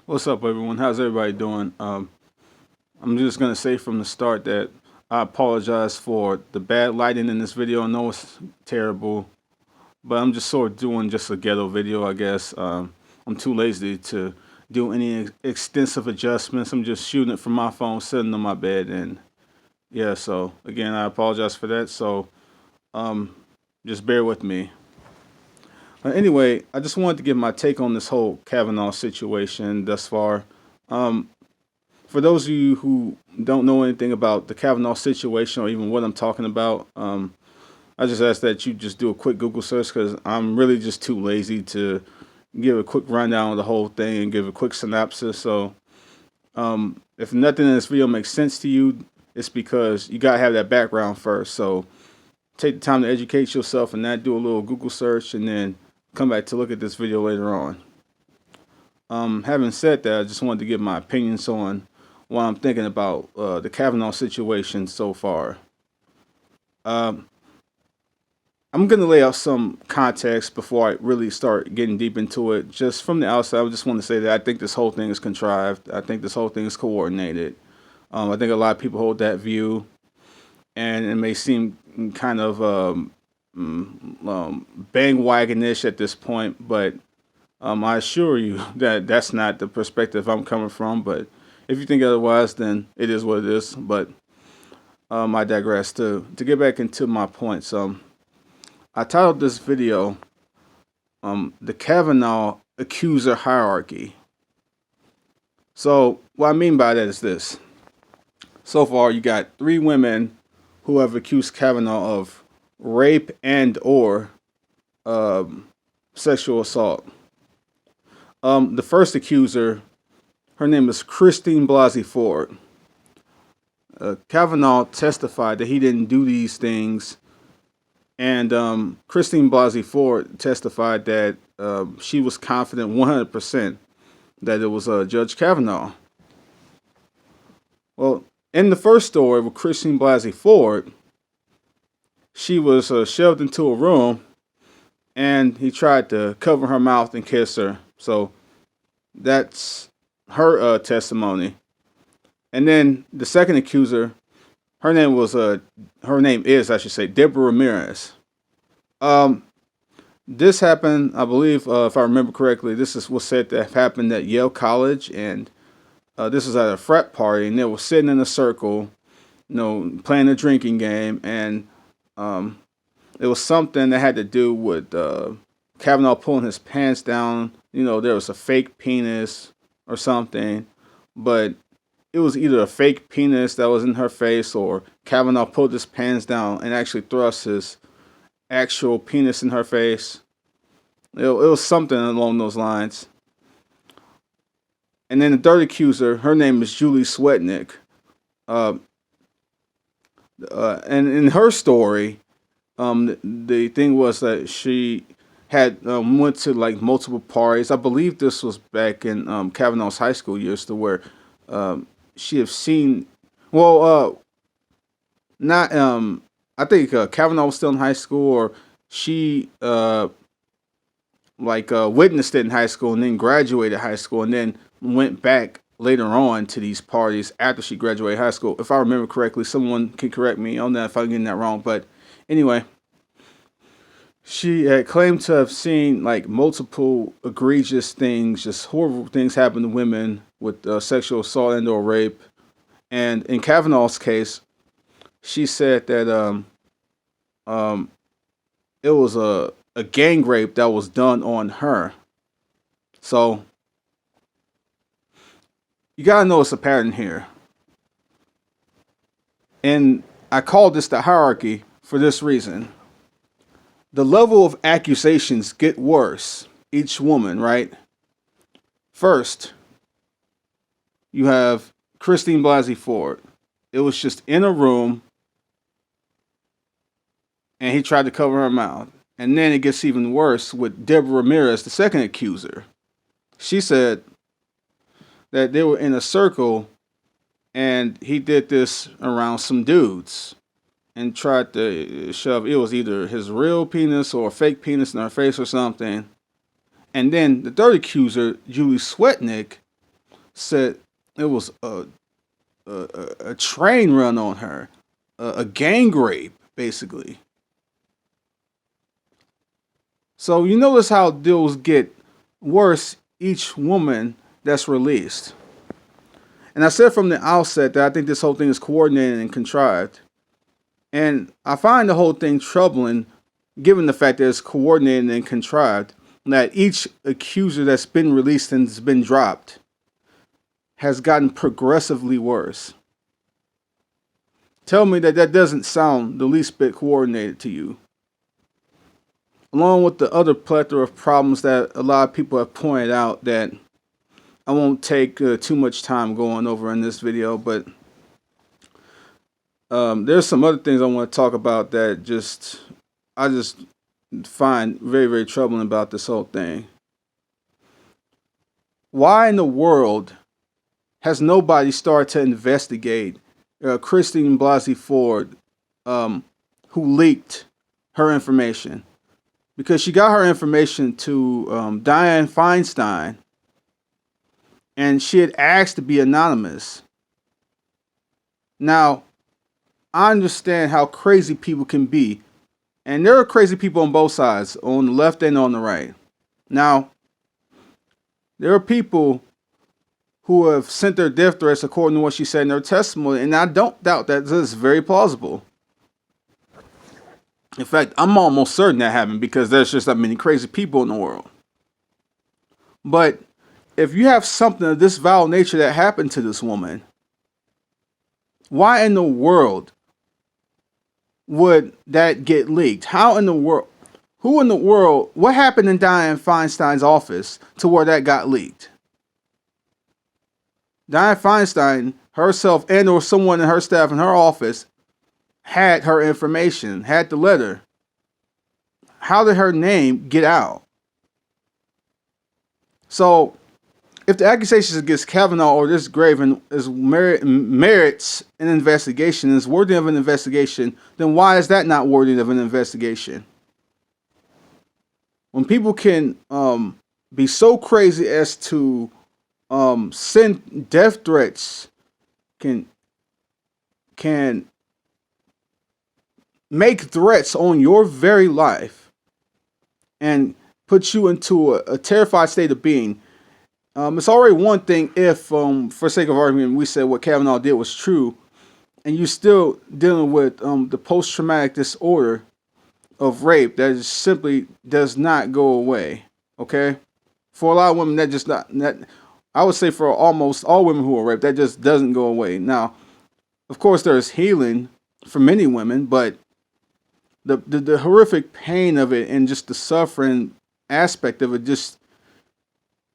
What's up, everyone? How's everybody doing? I'm just gonna say from the start that I apologize for the bad lighting in this video. I know it's terrible, but I'm just sort of doing just a ghetto video, I guess. I'm too lazy to do any extensive adjustments. I'm just shooting it from my phone, sitting on my bed, and yeah. So again, I apologize for that. So um, just bear with me. Anyway, I just wanted to give my take on this whole Kavanaugh situation thus far. Um, for those of you who don't know anything about the Kavanaugh situation or even what I'm talking about, I just ask that you just do a quick Google search because I'm really just too lazy to give a quick rundown of the whole thing and give a quick synopsis. So, if nothing in this video makes sense to you, it's because you gotta have that background first. So, take the time to educate yourself and not do a little Google search and then come back to look at this video later on. Having said that, I just wanted to give my opinions on what I'm thinking about the Kavanaugh situation so far. Um, I'm going to lay out some context before I really start getting deep into it. Just from the outside, I just want to say that I think this whole thing is contrived. I think this whole thing is coordinated. I think a lot of people hold that view, and it may seem kind of bandwagonish at this point, but I assure you that that's not the perspective I'm coming from. But if you think otherwise, then it is what it is. But I digress. To get back into my points, I titled this video "The Kavanaugh Accuser Hierarchy." So what I mean by that is this: so far, you got three women who have accused Kavanaugh of rape and/or sexual assault. The first accuser, her name is Christine Blasi Ford. Kavanaugh testified that he didn't do these things, and Christine Blasey Ford testified that she was confident 100% that it was Judge Kavanaugh. Well, in the first story with Christine Blasey Ford, she was shoved into a room, and he tried to cover her mouth and kiss her. So that's her testimony. And then the second accuser, her name is, I should say, Deborah Ramirez. This happened, I believe, if I remember correctly, was said to have happened at Yale College, and this was at a frat party, and they were sitting in a circle, playing a drinking game, and it was something that had to do with Kavanaugh pulling his pants down. There was a fake penis or something, but it was either a fake penis that was in her face or Kavanaugh pulled his pants down and actually thrust his actual penis in her face. It was something along those lines. And then the third accuser, her name is Julie Swetnick. And in her story, the thing was that she had went to like multiple parties. I believe this was back in Kavanaugh's high school years, to where she have seen. Well, not. I think Kavanaugh was still in high school, or she witnessed it in high school, and then graduated high school, and then went back later on to these parties after she graduated high school. If I remember correctly, someone can correct me on that if I'm getting that wrong. But anyway, she had claimed to have seen like multiple egregious things, just horrible things happen to women with sexual assault and or rape. And in Kavanaugh's case, she said that it was a gang rape that was done on her. So you gotta know it's a pattern here. And I call this the hierarchy for this reason. The level of accusations get worse each woman, right? First, you have Christine Blasey Ford. It was just in a room, and he tried to cover her mouth. And then it gets even worse with Deborah Ramirez, the second accuser. She said that they were in a circle, and he did this around some dudes and tried to shove, it was either his real penis or a fake penis in her face or something. And then the third accuser, Julie Swetnick, said it was a train run on her, a gang rape, basically. So you notice how deals get worse each woman that's released. And I said from the outset that I think this whole thing is coordinated and contrived. And I find the whole thing troubling given the fact that it's coordinated and contrived, that each accuser that's been released and has been dropped has gotten progressively worse. Tell me that that doesn't sound the least bit coordinated to you. Along with the other plethora of problems that a lot of people have pointed out that I won't take too much time going over in this video, but there's some other things I want to talk about that I just find very, very troubling about this whole thing. Why in the world has nobody started to investigate Christine Blasi Ford, who leaked her information? Because she got her information to Dianne Feinstein, and she had asked to be anonymous. Now, I understand how crazy people can be, and there are crazy people on both sides, on the left and on the right. Now, there are people who have sent their death threats according to what she said in her testimony, and I don't doubt that this is very plausible. In fact, I'm almost certain that happened because there's just that many crazy people in the world. But if you have something of this vile nature that happened to this woman, why in the world would that get leaked? How in the world? Who in the world? What happened in Dianne Feinstein's office to where that got leaked? Dianne Feinstein herself and or someone in her staff in her office had her information, had the letter. How did her name get out? So, if the accusations against Kavanaugh or this Graven merits an investigation, is worthy of an investigation, then why is that not worthy of an investigation? When people can be so crazy as to send death threats, can make threats on your very life and put you into a terrified state of being. It's already one thing if, for sake of argument, we said what Kavanaugh did was true, and you're still dealing with the post-traumatic disorder of rape that just simply does not go away. Okay, for a lot of women, that just not that. I would say for almost all women who are raped, that just doesn't go away. Now, of course, there's healing for many women, but the horrific pain of it and just the suffering aspect of it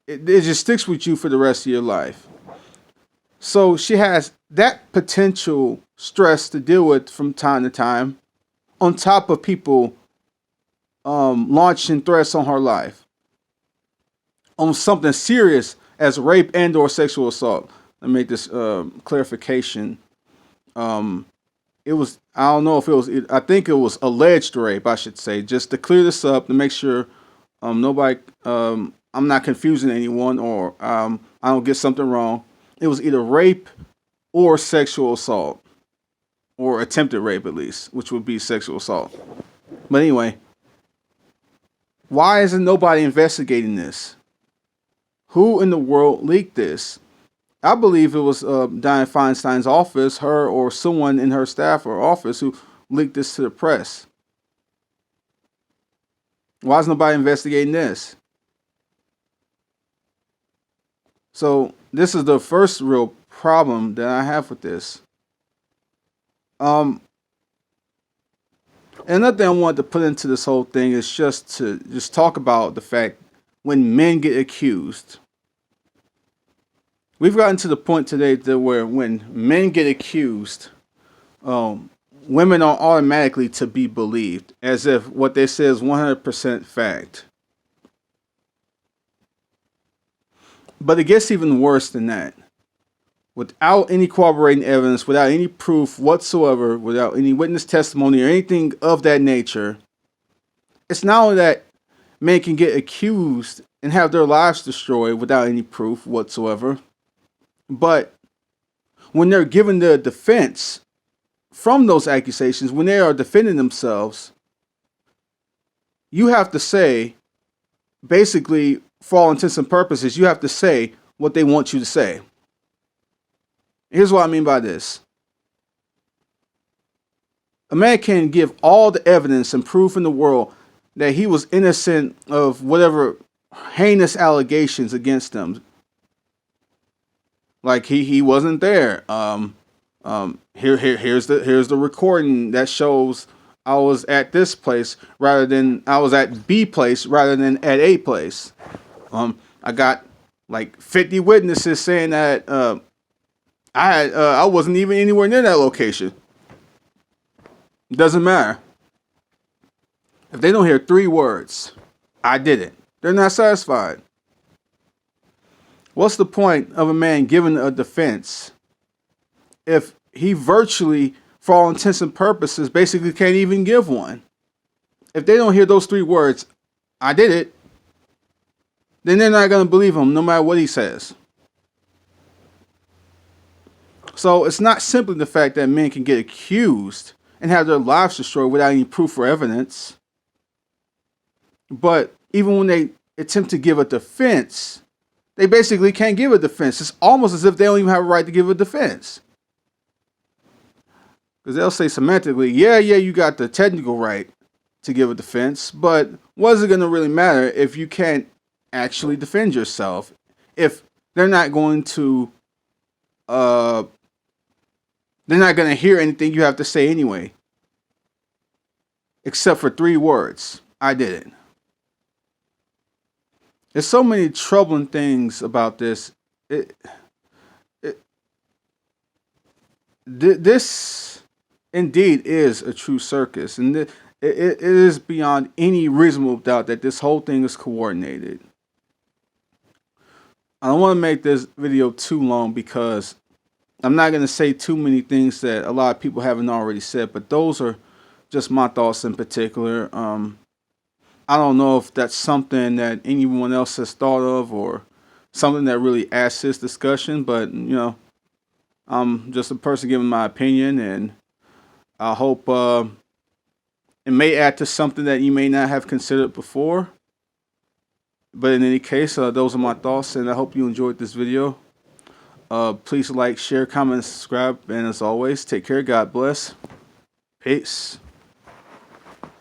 it just sticks with you for the rest of your life. So she has that potential stress to deal with from time to time, on top of people launching threats on her life on something serious as rape and or sexual assault. Let me make this clarification. It was, I don't know if it was, I think it was alleged rape, I should say, just to clear this up, to make sure nobody, I'm not confusing anyone or I don't get something wrong. It was either rape or sexual assault, or attempted rape at least, which would be sexual assault. But anyway, why isn't nobody investigating this? Who in the world leaked this? I believe it was Dianne Feinstein's office, her or someone in her staff or office who leaked this to the press. Why is nobody investigating this? So this is the first real problem that I have with this. Another thing I wanted to put into this whole thing is just to talk about the fact when men get accused. We've gotten to the point today that where when men get accused, women are automatically to be believed, as if what they say is 100% fact. But it gets even worse than that. Without any corroborating evidence, without any proof whatsoever, without any witness testimony or anything of that nature, it's not only that men can get accused and have their lives destroyed without any proof whatsoever, But when they're given the defense from those accusations, when they are defending themselves, you have to say, basically, for all intents and purposes, you have to say what they want you to say. Here's what I mean by this. A man can give all the evidence and proof in the world that he was innocent of whatever heinous allegations against him. Like he wasn't there. Here's the recording that shows I was at this place rather than I was at B place rather than at A place. I got like 50 witnesses saying that I wasn't even anywhere near that location. It doesn't matter. If they don't hear 3 words, I did it, they're not satisfied. What's the point of a man giving a defense if he virtually, for all intents and purposes, basically can't even give one? If they don't hear those 3 words, I did it, then they're not going to believe him no matter what he says. So it's not simply the fact that men can get accused and have their lives destroyed without any proof or evidence. But even when they attempt to give a defense, they basically can't give a defense. It's almost as if they don't even have a right to give a defense. Because they'll say semantically, yeah, you got the technical right to give a defense, but what is it going to really matter if you can't actually defend yourself? If they're not going to hear anything you have to say anyway. Except for 3 words. I did it. There's so many troubling things about this. This indeed is a true circus. And it is beyond any reasonable doubt that this whole thing is coordinated. I don't want to make this video too long because I'm not going to say too many things that a lot of people haven't already said, but those are just my thoughts in particular. I don't know if that's something that anyone else has thought of or something that really adds to this discussion, but I'm just a person giving my opinion, and I hope it may add to something that you may not have considered before. But in any case, those are my thoughts, and I hope you enjoyed this video. Please like, share, comment, and subscribe. And as always, take care. God bless. Peace.